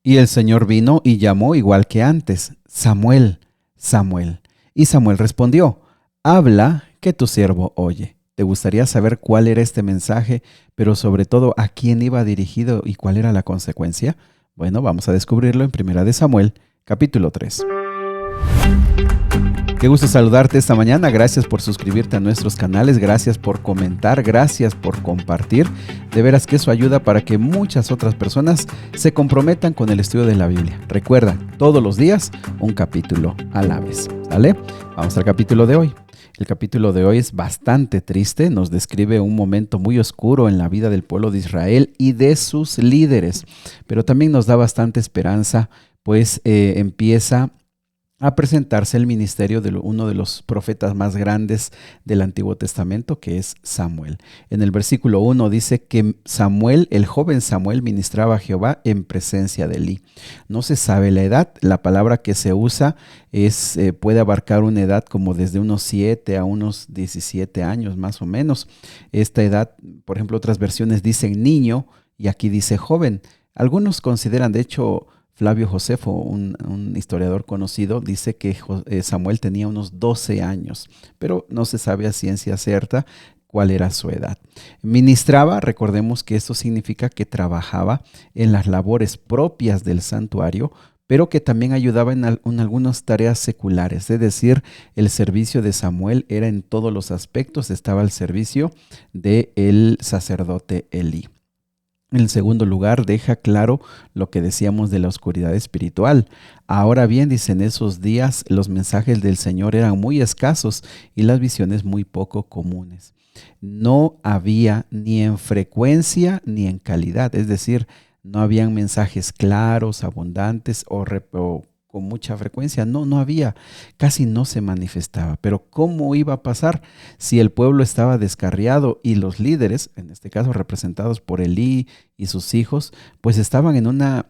Y el Señor vino y llamó igual que antes: Samuel, Samuel. Y Samuel respondió: habla, que tu siervo oye. ¿Te gustaría saber cuál era este mensaje, pero sobre todo a quién iba dirigido y cuál era la consecuencia? Bueno, vamos a descubrirlo en Primera de Samuel, capítulo 3. Qué gusto saludarte esta mañana. Gracias por suscribirte a nuestros canales, gracias por comentar, gracias por compartir. De veras que eso ayuda para que muchas otras personas se comprometan con el estudio de la Biblia. Recuerda, todos los días un capítulo a la vez. ¿Sale? Vamos al capítulo de hoy. El capítulo de hoy es bastante triste, nos describe un momento muy oscuro en la vida del pueblo de Israel y de sus líderes, pero también nos da bastante esperanza, pues empieza a presentarse el ministerio de uno de los profetas más grandes del Antiguo Testamento, que es Samuel. En el versículo 1 dice que Samuel, el joven Samuel, ministraba a Jehová en presencia de Elí. No se sabe la edad, la palabra que se usa puede abarcar una edad como desde unos 7 a unos 17 años más o menos. Esta edad, por ejemplo, otras versiones dicen niño y aquí dice joven. Algunos consideran, de hecho, Flavio Josefo, un historiador conocido, dice que Samuel tenía unos 12 años, pero no se sabe a ciencia cierta cuál era su edad. Ministraba, recordemos que esto significa que trabajaba en las labores propias del santuario, pero que también ayudaba en algunas tareas seculares, es decir, el servicio de Samuel era en todos los aspectos, estaba al servicio del sacerdote Elí. En segundo lugar, deja claro lo que decíamos de la oscuridad espiritual. Ahora bien, dice, en esos días los mensajes del Señor eran muy escasos y las visiones muy poco comunes. No había ni en frecuencia ni en calidad, es decir, no habían mensajes claros, abundantes o con mucha frecuencia. No había, casi no se manifestaba. Pero ¿cómo iba a pasar si el pueblo estaba descarriado y los líderes, en este caso representados por Elí y sus hijos, pues estaban en una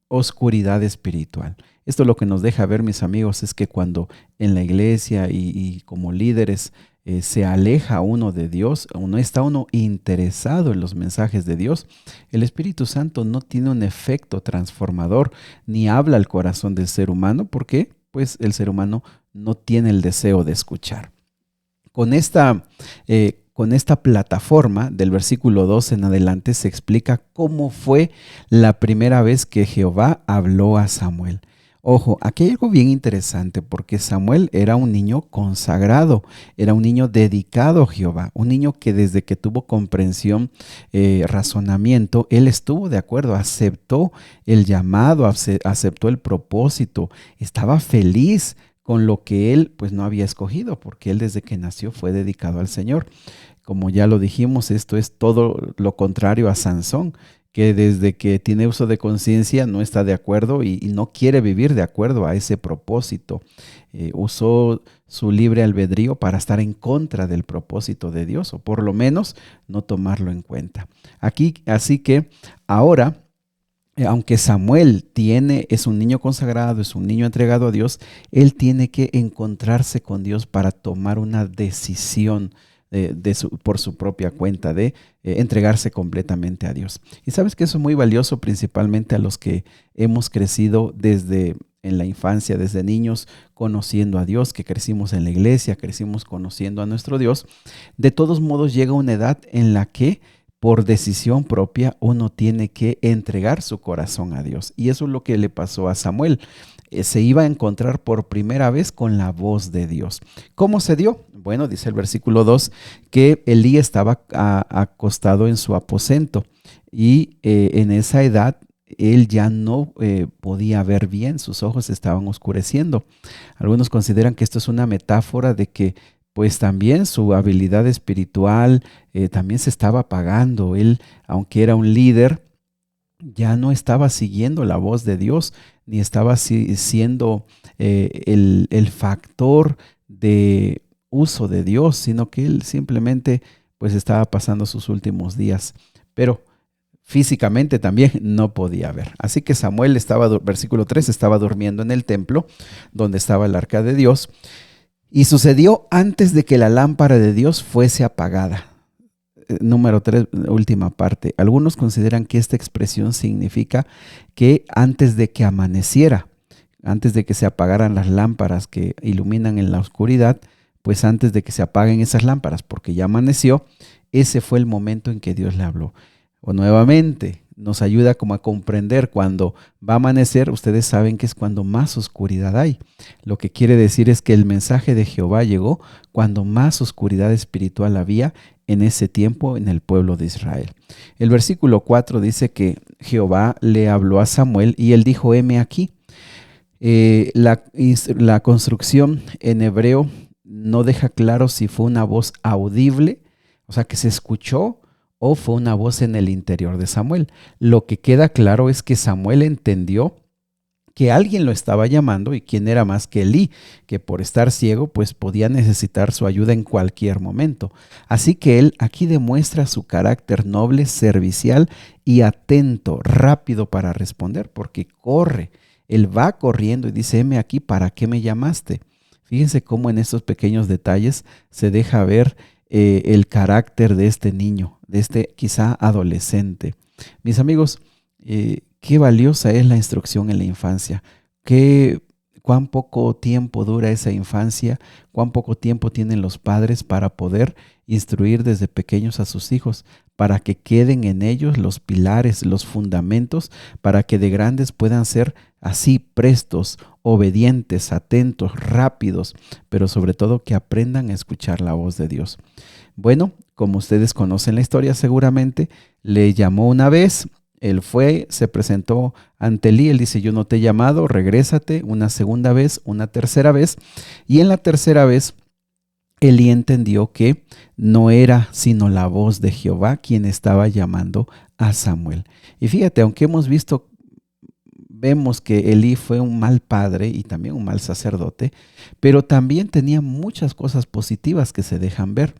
oscuridad espiritual? Esto lo que nos deja ver, mis amigos, es que cuando en la iglesia y como líderes se aleja uno de Dios, o no está uno interesado en los mensajes de Dios, el Espíritu Santo no tiene un efecto transformador ni habla al corazón del ser humano, porque pues el ser humano no tiene el deseo de escuchar. Con esta plataforma del versículo 2 en adelante se explica cómo fue la primera vez que Jehová habló a Samuel. Ojo, aquí hay algo bien interesante porque Samuel era un niño consagrado, era un niño dedicado a Jehová, un niño que desde que tuvo comprensión, razonamiento, él estuvo de acuerdo, aceptó el llamado, aceptó el propósito, estaba feliz con lo que él pues no había escogido, porque él desde que nació fue dedicado al Señor. Como ya lo dijimos, esto es todo lo contrario a Sansón, que desde que tiene uso de conciencia no está de acuerdo y no quiere vivir de acuerdo a ese propósito. Usó su libre albedrío para estar en contra del propósito de Dios, o por lo menos no tomarlo en cuenta. Así que ahora, aunque Samuel es un niño consagrado, es un niño entregado a Dios, él tiene que encontrarse con Dios para tomar una decisión por su propia cuenta, de entregarse completamente a Dios. Y sabes que eso es muy valioso principalmente a los que hemos crecido desde en la infancia, desde niños, conociendo a Dios, que crecimos en la iglesia, crecimos conociendo a nuestro Dios. De todos modos llega una edad en la que por decisión propia uno tiene que entregar su corazón a Dios. Y eso es lo que le pasó a Samuel. Se iba a encontrar por primera vez con la voz de Dios. ¿Cómo se dio? Bueno, dice el versículo 2 que Elí estaba acostado en su aposento y en esa edad él ya no podía ver bien, sus ojos estaban oscureciendo. Algunos consideran que esto es una metáfora de que pues también su habilidad espiritual también se estaba apagando. Él, aunque era un líder, ya no estaba siguiendo la voz de Dios, ni estaba siendo el factor de uso de Dios, sino que él simplemente pues estaba pasando sus últimos días, pero físicamente también no podía ver. Así que Samuel versículo 3, estaba durmiendo en el templo donde estaba el arca de Dios, y sucedió antes de que la lámpara de Dios fuese apagada. número 3, última parte. Algunos consideran que esta expresión significa que antes de que amaneciera, antes de que se apagaran las lámparas que iluminan en la oscuridad, pues antes de que se apaguen esas lámparas, porque ya amaneció, ese fue el momento en que Dios le habló. O nuevamente, nos ayuda como a comprender cuando va a amanecer, ustedes saben que es cuando más oscuridad hay. Lo que quiere decir es que el mensaje de Jehová llegó cuando más oscuridad espiritual había en ese tiempo en el pueblo de Israel. El versículo 4 dice que Jehová le habló a Samuel y él dijo, heme aquí. La construcción en hebreo no deja claro si fue una voz audible, o sea, que se escuchó, o fue una voz en el interior de Samuel. Lo que queda claro es que Samuel entendió que alguien lo estaba llamando y quién era más que Elí, que por estar ciego pues podía necesitar su ayuda en cualquier momento. Así que él aquí demuestra su carácter noble, servicial y atento, rápido para responder, porque corre. Él va corriendo y dice, heme aquí, ¿para qué me llamaste? Fíjense cómo en estos pequeños detalles se deja ver el carácter de este niño, de este quizá adolescente. Mis amigos, qué valiosa es la instrucción en la infancia. Cuán poco tiempo dura esa infancia, cuán poco tiempo tienen los padres para poder instruir desde pequeños a sus hijos, para que queden en ellos los pilares, los fundamentos, para que de grandes puedan ser así prestos, obedientes, atentos, rápidos, pero sobre todo que aprendan a escuchar la voz de Dios. Bueno, como ustedes conocen la historia seguramente, le llamó una vez. Él fue, se presentó ante Elí, él dice, yo no te he llamado, regrésate, una segunda vez, una tercera vez. Y en la tercera vez, Elí entendió que no era sino la voz de Jehová quien estaba llamando a Samuel. Y fíjate, aunque vemos que Elí fue un mal padre y también un mal sacerdote, pero también tenía muchas cosas positivas que se dejan ver.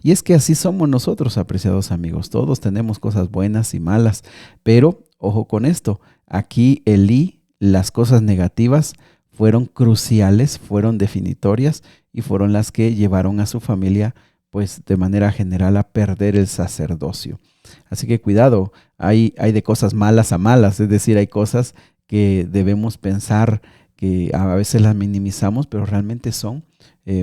Y es que así somos nosotros, apreciados amigos. Todos tenemos cosas buenas y malas, pero ojo con esto. Aquí Elí, las cosas negativas fueron cruciales, fueron definitorias y fueron las que llevaron a su familia, pues de manera general, a perder el sacerdocio. Así que cuidado, hay de cosas malas a malas, es decir, hay cosas que debemos pensar que a veces las minimizamos, pero realmente son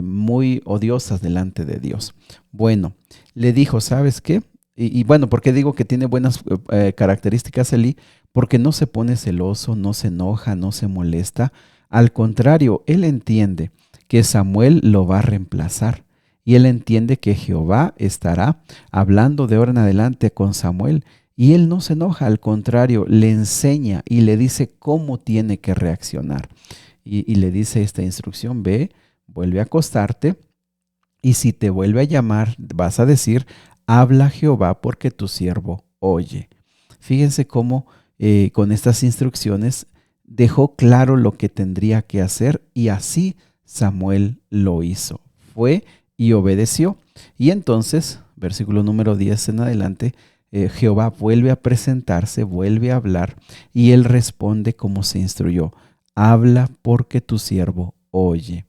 muy odiosas delante de Dios. Bueno, le dijo, ¿sabes qué? Y bueno, ¿por qué digo que tiene buenas características Elí? Porque no se pone celoso, no se enoja, no se molesta. Al contrario, él entiende que Samuel lo va a reemplazar. Y él entiende que Jehová estará hablando de ahora en adelante con Samuel. Y él no se enoja, al contrario, le enseña y le dice cómo tiene que reaccionar. Y le dice esta instrucción, ve, vuelve a acostarte y si te vuelve a llamar, vas a decir, habla Jehová porque tu siervo oye. Fíjense cómo con estas instrucciones dejó claro lo que tendría que hacer y así Samuel lo hizo. Fue y obedeció. Y entonces, versículo número 10 en adelante, Jehová vuelve a presentarse, vuelve a hablar y él responde como se instruyó. Habla porque tu siervo oye.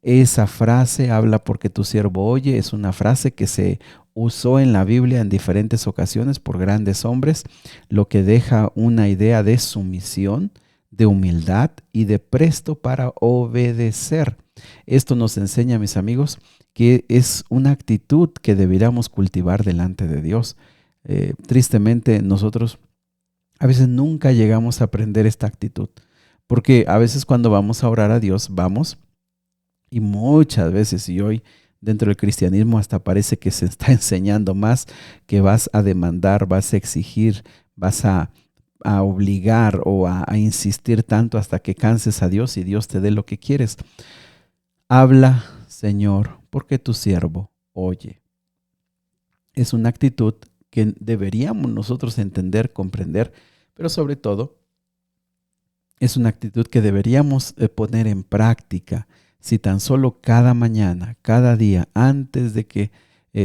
Esa frase, habla porque tu siervo oye, es una frase que se usó en la Biblia en diferentes ocasiones por grandes hombres, lo que deja una idea de sumisión, de humildad y de presto para obedecer. Esto nos enseña, mis amigos, que es una actitud que deberíamos cultivar delante de Dios. Tristemente, nosotros a veces nunca llegamos a aprender esta actitud, porque a veces cuando vamos a orar a Dios, vamos y muchas veces, y hoy dentro del cristianismo hasta parece que se está enseñando más, que vas a demandar, vas a exigir, vas a obligar o a insistir tanto hasta que canses a Dios y Dios te dé lo que quieres. Habla, Señor, porque tu siervo oye. Es una actitud que deberíamos nosotros entender, comprender, pero sobre todo es una actitud que deberíamos poner en práctica. Si tan solo cada mañana, cada día, antes de que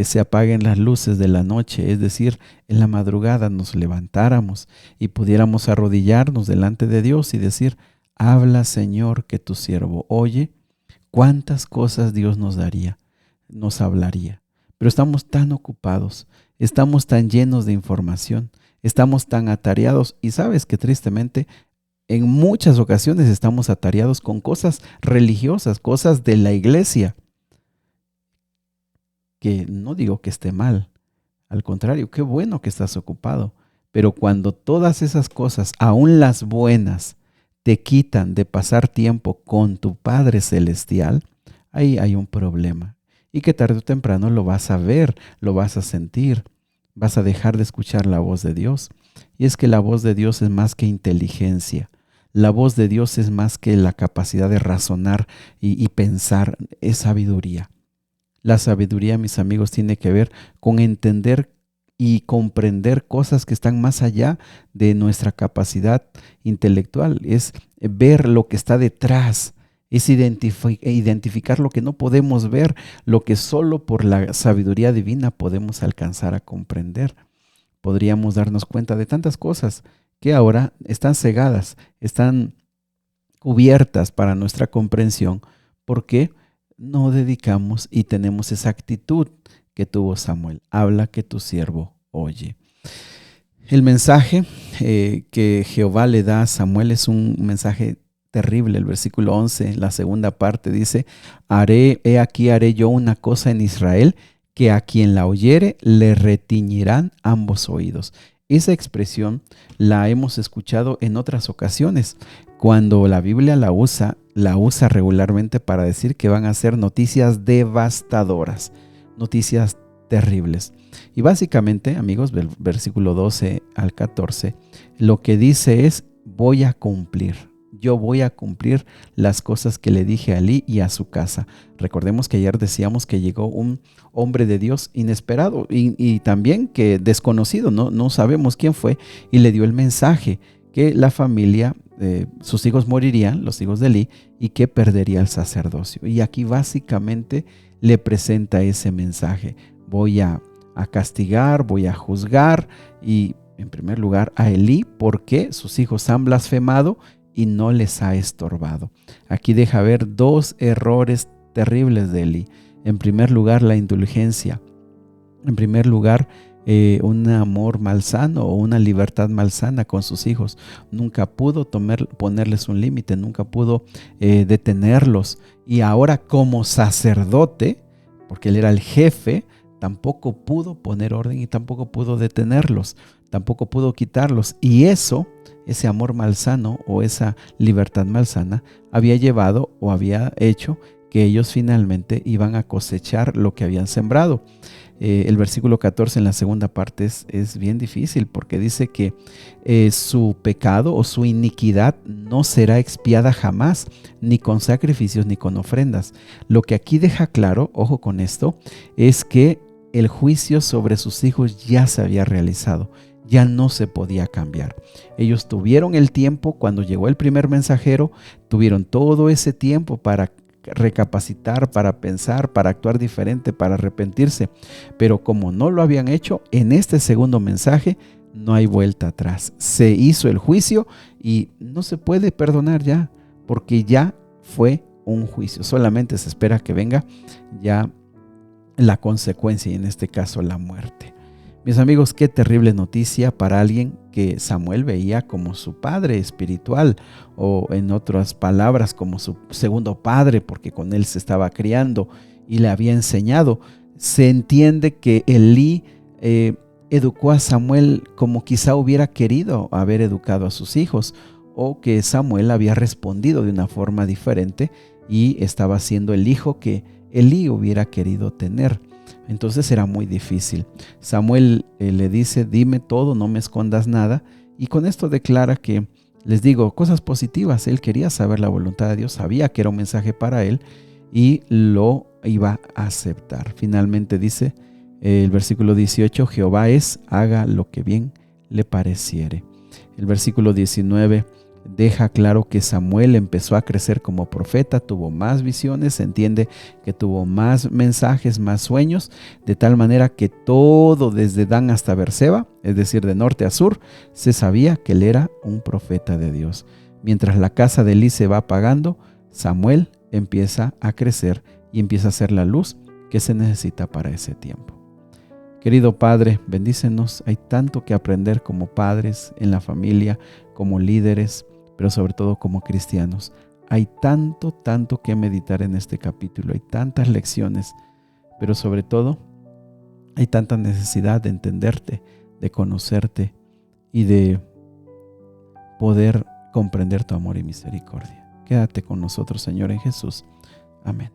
se apaguen las luces de la noche, es decir, en la madrugada nos levantáramos y pudiéramos arrodillarnos delante de Dios y decir, habla Señor que tu siervo oye, ¿cuántas cosas Dios nos daría, nos hablaría? Pero estamos tan ocupados, Estamos tan llenos de información, estamos tan atareados y sabes que tristemente en muchas ocasiones estamos atareados con cosas religiosas, cosas de la iglesia, que no digo que esté mal, al contrario, qué bueno que estás ocupado, pero cuando todas esas cosas, aún las buenas, te quitan de pasar tiempo con tu Padre Celestial, ahí hay un problema. Y que tarde o temprano lo vas a ver, lo vas a sentir, vas a dejar de escuchar la voz de Dios. Y es que la voz de Dios es más que inteligencia. La voz de Dios es más que la capacidad de razonar y pensar, es sabiduría. La sabiduría, mis amigos, tiene que ver con entender y comprender cosas que están más allá de nuestra capacidad intelectual. Es ver lo que está detrás, es identificar lo que no podemos ver, lo que solo por la sabiduría divina podemos alcanzar a comprender. Podríamos darnos cuenta de tantas cosas que ahora están cegadas, están cubiertas para nuestra comprensión, porque no dedicamos y tenemos esa actitud que tuvo Samuel. Habla que tu siervo oye. El mensaje que Jehová le da a Samuel es un mensaje terrible. El versículo 11, la segunda parte dice, he aquí haré yo una cosa en Israel, que a quien la oyere le retiñirán ambos oídos. Esa expresión la hemos escuchado en otras ocasiones. Cuando la Biblia la usa regularmente para decir que van a ser noticias devastadoras, noticias terribles. Y básicamente, amigos, del versículo 12 al 14, lo que dice es, voy a cumplir. Yo voy a cumplir las cosas que le dije a Elí y a su casa. Recordemos que ayer decíamos que llegó un hombre de Dios inesperado y también que desconocido, no sabemos quién fue, y le dio el mensaje que la familia, sus hijos morirían, los hijos de Elí, y que perdería el sacerdocio. Y aquí básicamente le presenta ese mensaje. Voy a castigar, voy a juzgar, y en primer lugar a Elí, porque sus hijos han blasfemado y no les ha estorbado. Aquí deja ver dos errores terribles de Elí. En primer lugar, la indulgencia. En primer lugar, un amor malsano o una libertad malsana con sus hijos. Nunca pudo ponerles un límite, nunca pudo detenerlos. Y ahora como sacerdote, porque él era el jefe, tampoco pudo poner orden y tampoco pudo detenerlos, tampoco pudo quitarlos. Y ese amor malsano o esa libertad malsana había llevado o había hecho que ellos finalmente iban a cosechar lo que habían sembrado. El versículo 14 en la segunda parte es bien difícil porque dice que su pecado o su iniquidad no será expiada jamás, ni con sacrificios ni con ofrendas. Lo que aquí deja claro, ojo con esto, es que el juicio sobre sus hijos ya se había realizado. Ya no se podía cambiar. Ellos tuvieron el tiempo cuando llegó el primer mensajero, tuvieron todo ese tiempo para recapacitar, para pensar, para actuar diferente, para arrepentirse. Pero como no lo habían hecho, en este segundo mensaje no hay vuelta atrás. Se hizo el juicio y no se puede perdonar ya, porque ya fue un juicio. Solamente se espera que venga ya la consecuencia y en este caso la muerte. Mis amigos, qué terrible noticia para alguien que Samuel veía como su padre espiritual, o en otras palabras como su segundo padre, porque con él se estaba criando y le había enseñado. Se entiende que Elí educó a Samuel como quizá hubiera querido haber educado a sus hijos, o que Samuel había respondido de una forma diferente y estaba siendo el hijo que Elí hubiera querido tener. Entonces era muy difícil. Samuel le dice, dime todo, no me escondas nada. Y con esto declara que, les digo, cosas positivas. Él quería saber la voluntad de Dios, sabía que era un mensaje para él y lo iba a aceptar. Finalmente dice el versículo 18, Jehová es, haga lo que bien le pareciere. El versículo 19 deja claro que Samuel empezó a crecer como profeta, tuvo más visiones, se entiende que tuvo más mensajes, más sueños, de tal manera que todo desde Dan hasta Berseba, es decir, de norte a sur, se sabía que él era un profeta de Dios. Mientras la casa de Elí se va apagando, Samuel empieza a crecer y empieza a ser la luz que se necesita para ese tiempo. Querido Padre, bendícenos. Hay tanto que aprender como padres, en la familia, como líderes, pero sobre todo como cristianos. Hay tanto, tanto que meditar en este capítulo. Hay tantas lecciones, pero sobre todo hay tanta necesidad de entenderte, de conocerte y de poder comprender tu amor y misericordia. Quédate con nosotros, Señor, en Jesús. Amén.